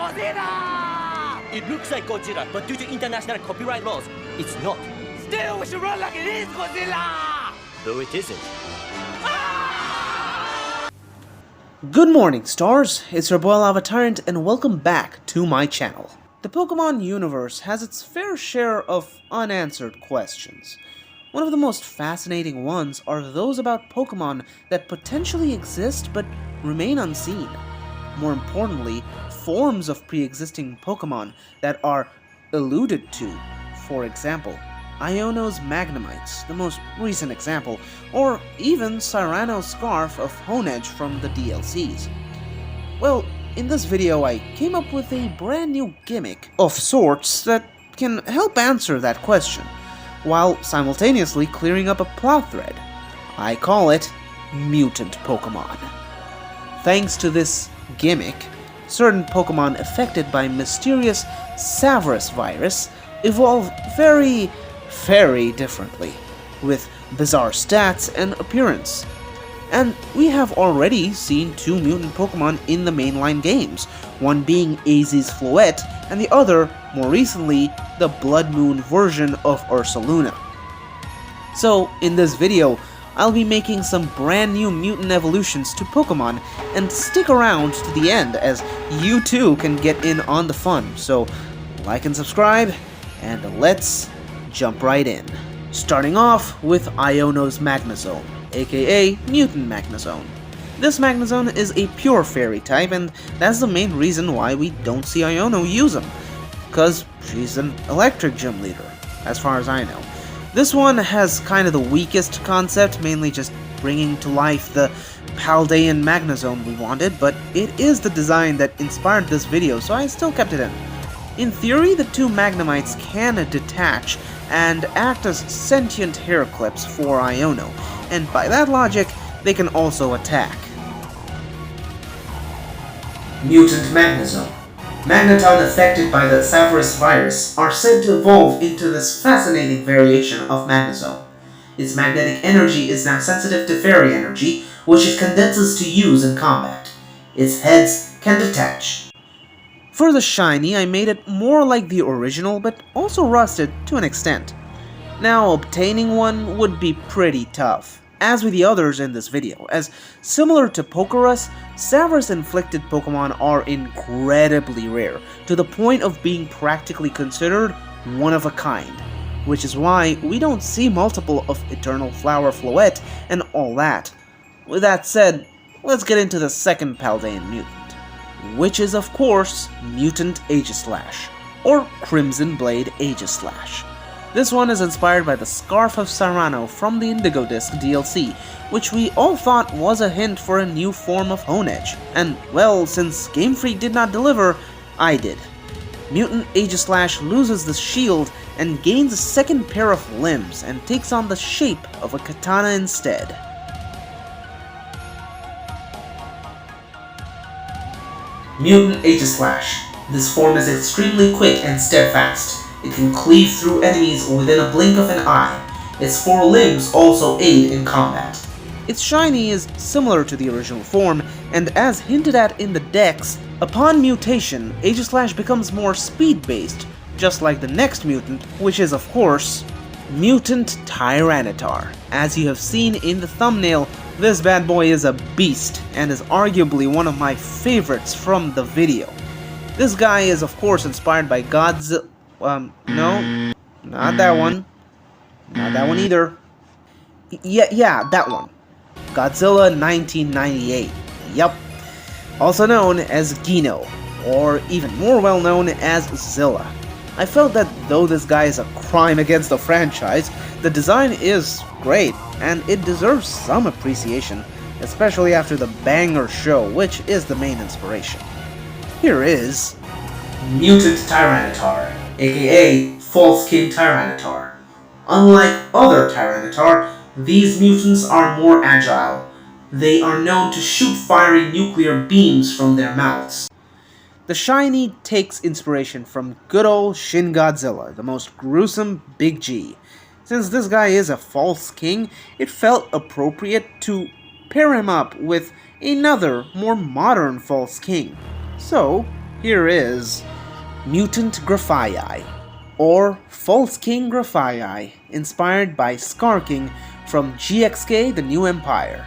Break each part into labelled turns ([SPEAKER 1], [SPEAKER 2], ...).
[SPEAKER 1] Godzilla!
[SPEAKER 2] It looks like Godzilla, but due to international copyright laws, it's not.
[SPEAKER 1] Still, we should run like it is Godzilla!
[SPEAKER 2] Though it isn't.
[SPEAKER 3] Good morning, stars! It's your boy Lava Tyrant, and welcome back to my channel. The Pokemon universe has its fair share of unanswered questions. One of the most fascinating ones are those about Pokemon that potentially exist but remain unseen. More importantly, forms of pre-existing Pokemon that are alluded to. For example, Iono's Magnemites, the most recent example, or even Cyrano's Scarf of Honedge from the DLCs. Well, in this video I came up with a brand new gimmick of sorts that can help answer that question, while simultaneously clearing up a plot thread. I call it Mutant Pokemon. Thanks to this gimmick, certain Pokemon affected by mysterious Savirus virus evolve very differently, with bizarre stats and appearance. And we have already seen two mutant Pokemon in the mainline games, one being Aegislash Floette, and the other, more recently, the Blood Moon version of Ursaluna. So, in this video, I'll be making some brand new mutant evolutions to Pokemon, and stick around to the end as you too can get in on the fun, so like and subscribe, and let's jump right in. Starting off with Iono's Magnezone, aka Mutant Magnezone. This Magnezone is a pure fairy type, and that's the main reason why we don't see Iono use him, because she's an electric gym leader, as far as I know. This one has kind of the weakest concept, mainly just bringing to life the Paldean Magnezone we wanted, but it is the design that inspired this video, so I still kept it in. In theory, the two Magnemites can detach and act as sentient hair clips for Iono, and by that logic, they can also attack. Mutant Magnezone. Magneton affected by the Savirus virus are said to evolve into this fascinating variation of Magnezone. Its magnetic energy is now sensitive to fairy energy, which it condenses to use in combat. Its heads can detach. For the shiny, I made it more like the original, but also rusted to an extent. Now, obtaining one would be pretty tough, as with the others in this video, as similar to Pokerus, Savirus-inflicted Pokemon are incredibly rare, to the point of being practically considered one of a kind, which is why we don't see multiple of Eternal Flower Floette and all that. With that said, let's get into the second Paldean mutant, which is of course Mutant Aegislash, or Crimson Blade Aegislash. This one is inspired by the Scarf of Cyrano from the Indigo Disc DLC, which we all thought was a hint for a new form of Honedge, and well, since Game Freak did not deliver, I did. Mutant Aegislash loses the shield and gains a second pair of limbs and takes on the shape of a katana instead. Mutant Aegislash. This form is extremely quick and steadfast. It can cleave through enemies within a blink of an eye. Its four limbs also aid in combat. Its shiny is similar to the original form, and as hinted at in the Dex, upon mutation, Aegislash becomes more speed-based, just like the next mutant, which is of course Mutant Tyranitar. As you have seen in the thumbnail, this bad boy is a beast, and is arguably one of my favorites from the video. This guy is of course inspired by Godzilla. No, not that one. Not that one either. Yeah, that one. Godzilla 1998. Yup. Also known as Gino, or even more well known as Zilla. I felt that though this guy is a crime against the franchise, the design is great, and it deserves some appreciation, especially after the banger show, which is the main inspiration. Here is Mutant Tyranitar, aka False King Tyranitar. Unlike other Tyranitar, these mutants are more agile. They are known to shoot fiery nuclear beams from their mouths. The shiny takes inspiration from good old Shin Godzilla, the most gruesome Big G. Since this guy is a false king, it felt appropriate to pair him up with another, more modern false king. So, here is Mutant Graphi, or False King Graphi, inspired by Scarking from GXK The New Empire.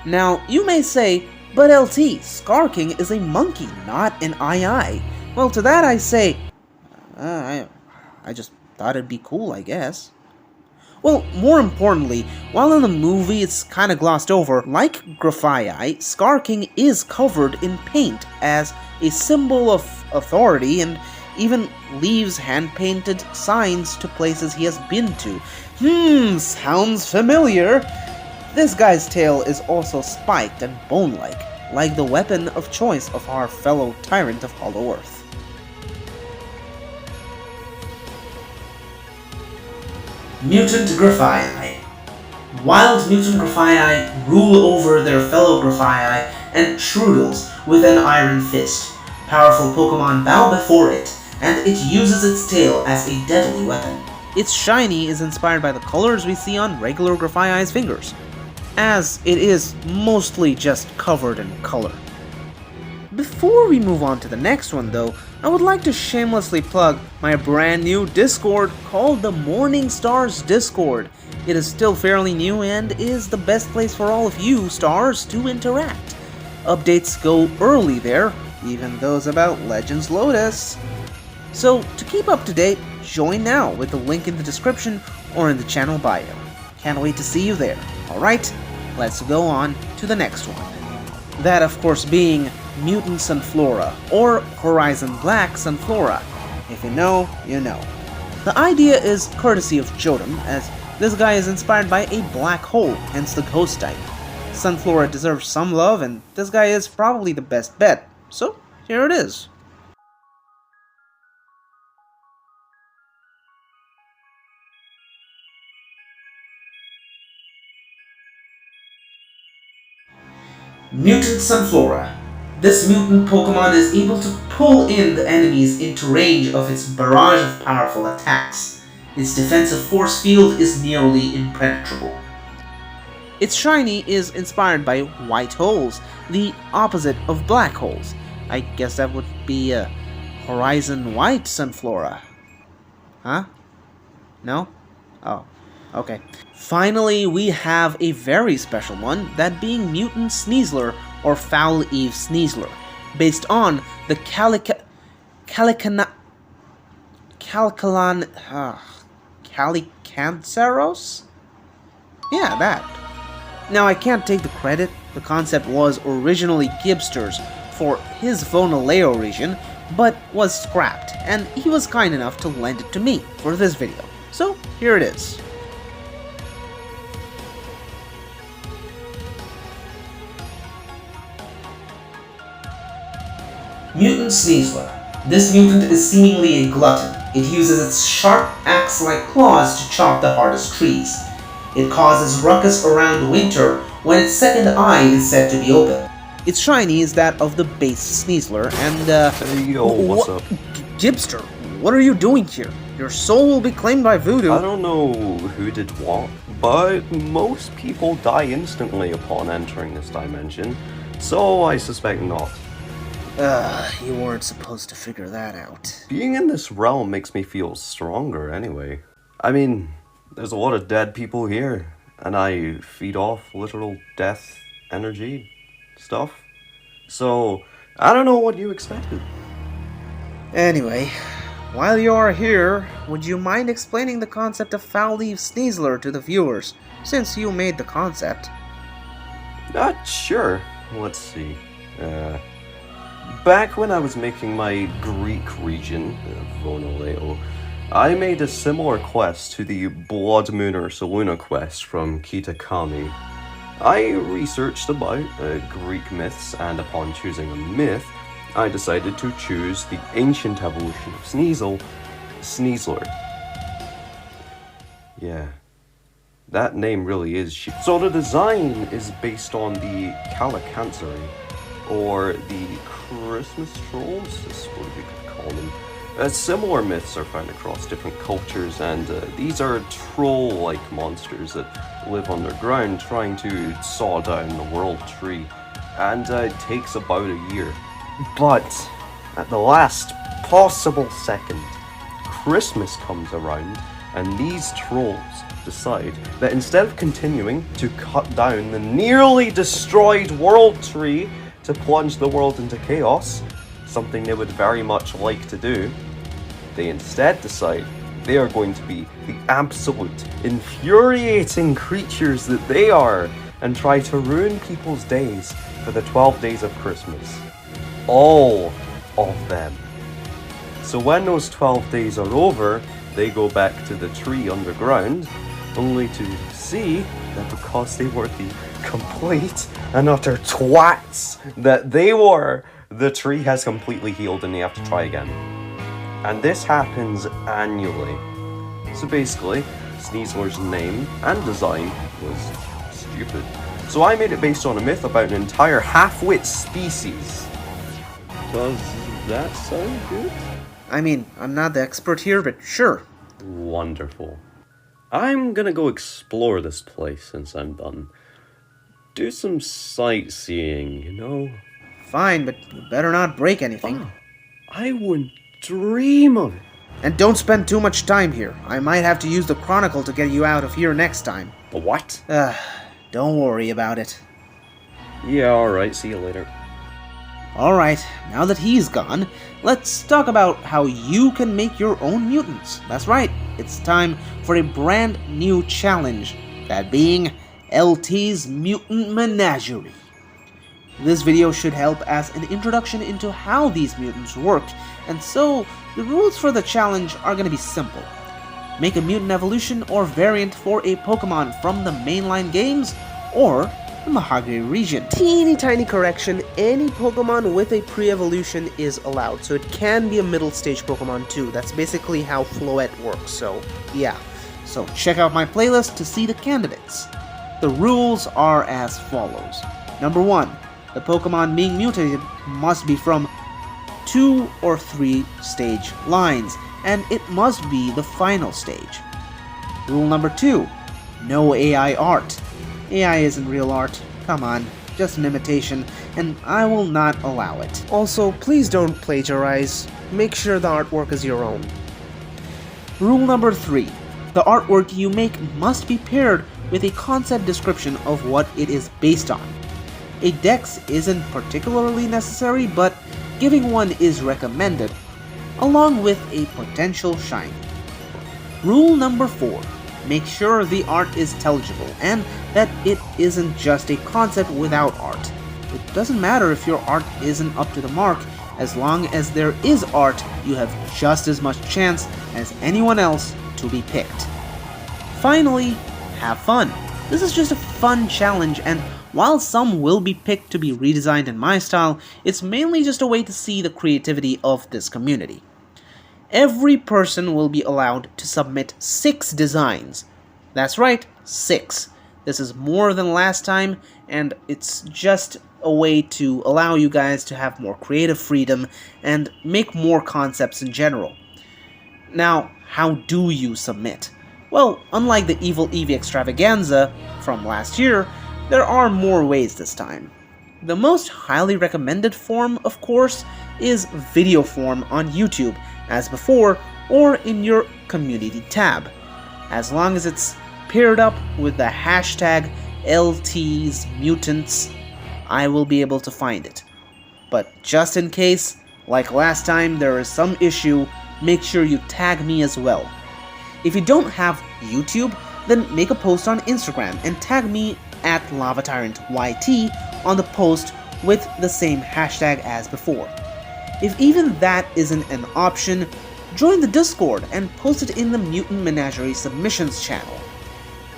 [SPEAKER 3] Now, you may say, but LT, Scarking is a monkey, not an II. Well, to that I say, I just thought it'd be cool, I guess. Well, more importantly, while in the movie it's kinda glossed over, like Graphi, Scarking is covered in paint as a symbol of authority and even leaves hand-painted signs to places he has been to. Sounds familiar. This guy's tail is also spiked and bone-like, like the weapon of choice of our fellow tyrant of Hollow Earth. Mutant Graphi. Wild Mutant Graphi rule over their fellow Graphi and Shroodles with an iron fist. Powerful Pokemon bow before it, and it uses its tail as a deadly weapon. Its shiny is inspired by the colors we see on regular Graphi's fingers, as it is mostly just covered in color. Before we move on to the next one though, I would like to shamelessly plug my brand new Discord called the Morning Stars Discord. It is still fairly new and is the best place for all of you stars to interact. Updates go early there, even those about Legends Lotus. So to keep up to date, join now with the link in the description or in the channel bio. Can't wait to see you there. Alright, let's go on to the next one. That of course being Mutant Sunflora, or Horizon Black Sunflora. If you know, you know. The idea is courtesy of Jodam, as this guy is inspired by a black hole, hence the ghost type. Sunflora deserves some love, and this guy is probably the best bet. So, here it is. Mutant Sunflora. This mutant Pokemon is able to pull in the enemies into range of its barrage of powerful attacks. Its defensive force field is nearly impenetrable. Its shiny is inspired by white holes, the opposite of black holes. I guess that would be a Horizon White Sunflora. Huh? No? Oh, okay. Finally, we have a very special one, that being Mutant Sneasler, or Foul Eve Sneasler, based on the Calicanceros? Yeah, that. Now, I can't take the credit. The concept was originally Gibster's for his Vonaleo region, but was scrapped, and he was kind enough to lend it to me for this video. So, here it is. Mutant Sneasler. This mutant is seemingly a glutton. It uses its sharp axe-like claws to chop the hardest trees. It causes ruckus around winter when its second eye is said to be open. Its shiny is that of the base Sneasler, and
[SPEAKER 4] Hey yo, what's up?
[SPEAKER 3] Gibster, what are you doing here? Your soul will be claimed by voodoo.
[SPEAKER 4] I don't know who did what, but most people die instantly upon entering this dimension, so I suspect not.
[SPEAKER 3] You weren't supposed to figure that out.
[SPEAKER 4] Being in this realm makes me feel stronger anyway. I mean, there's a lot of dead people here, and I feed off literal death energy stuff. So, I don't know what you expected.
[SPEAKER 3] Anyway, while you are here, would you mind explaining the concept of Foul Eve Sneasler to the viewers, since you made the concept?
[SPEAKER 4] Sure. Let's see. Back when I was making my Greek region, Vonaleo, I made a similar quest to the Blood Moon or Saluna quest from Kitakami. I researched about Greek myths, and upon choosing a myth, I decided to choose the ancient evolution of Sneasler. Yeah, that name really is shit. So the design is based on the Calicancerie, or the Christmas trolls, is what you could call them. Similar myths are found across different cultures, and these are troll-like monsters that live underground trying to saw down the world tree, and it takes about a year. But at the last possible second, Christmas comes around, and these trolls decide that instead of continuing to cut down the nearly destroyed world tree to plunge the world into chaos, something they would very much like to do, they instead decide they are going to be the absolute infuriating creatures that they are and try to ruin people's days for the 12 days of Christmas. All of them. So when those 12 days are over, they go back to the tree underground, only to see that because they were the complete and utter twats that they were, the tree has completely healed and they have to try again. And this happens annually. So basically, Sneasler's name and design was stupid. So I made it based on a myth about an entire half-wit species. Does that sound good?
[SPEAKER 3] I mean, I'm not the expert here, but sure.
[SPEAKER 4] Wonderful. I'm gonna go explore this place since I'm done. Do some sightseeing, you know?
[SPEAKER 3] Fine, but you better not break anything.
[SPEAKER 4] Oh, I wouldn't dream of it.
[SPEAKER 3] And don't spend too much time here. I might have to use the Chronicle to get you out of here next time.
[SPEAKER 4] The what?
[SPEAKER 3] Don't worry about it.
[SPEAKER 4] Yeah, alright, see you later.
[SPEAKER 3] Alright, now that he's gone, let's talk about how you can make your own mutants. That's right, it's time for a brand new challenge, that being LT's Mutant Menagerie. This video should help as an introduction into how these mutants work, and so the rules for the challenge are going to be simple. Make a mutant evolution or variant for a Pokemon from the mainline games, or the Menageri region. Teeny tiny correction, any Pokemon with a pre-evolution is allowed, so it can be a middle stage Pokemon too. That's basically how Floette works, so yeah. So check out my playlist to see the candidates. The rules are as follows. Number 1, the Pokemon being mutated must be from 2 or 3 stage lines, and it must be the final stage. Rule number 2, no AI art. AI isn't real art, come on, just an imitation, and I will not allow it. Also, please don't plagiarize, make sure the artwork is your own. Rule number 3, the artwork you make must be paired with a concept description of what it is based on. A dex isn't particularly necessary, but giving one is recommended, along with a potential shiny. Rule number 4, make sure the art is intelligible and that it isn't just a concept without art. It doesn't matter if your art isn't up to the mark, as long as there is art, you have just as much chance as anyone else to be picked. Finally, have fun. This is just a fun challenge, and while some will be picked to be redesigned in my style, it's mainly just a way to see the creativity of this community. Every person will be allowed to submit 6 designs. That's right, 6. This is more than last time, and it's just a way to allow you guys to have more creative freedom and make more concepts in general. Now, how do you submit? Well, unlike the Evil Eevee extravaganza from last year, there are more ways this time. The most highly recommended form, of course, is video form on YouTube, as before, or in your community tab. As long as it's paired up with the hashtag LTsMutants, I will be able to find it. But just in case, like last time, there is some issue, make sure you tag me as well. If you don't have YouTube, then make a post on Instagram and tag me at LavaTyrantYT on the post with the same hashtag as before. If even that isn't an option, join the Discord and post it in the Mutant Menagerie submissions channel.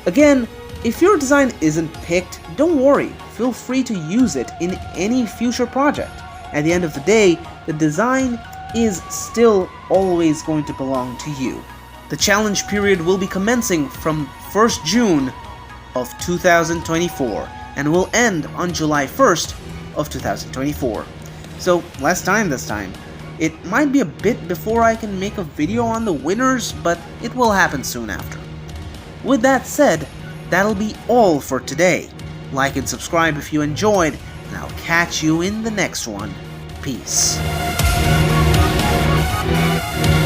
[SPEAKER 3] Again, if your design isn't picked, don't worry, feel free to use it in any future project. At the end of the day, the design is still always going to belong to you. The challenge period will be commencing from 1st June of 2024 and will end on July 1st of 2024. So less time this time. It might be a bit before I can make a video on the winners, but it will happen soon after. With that said, that'll be all for today. Like and subscribe if you enjoyed, and I'll catch you in the next one. Peace. Bye.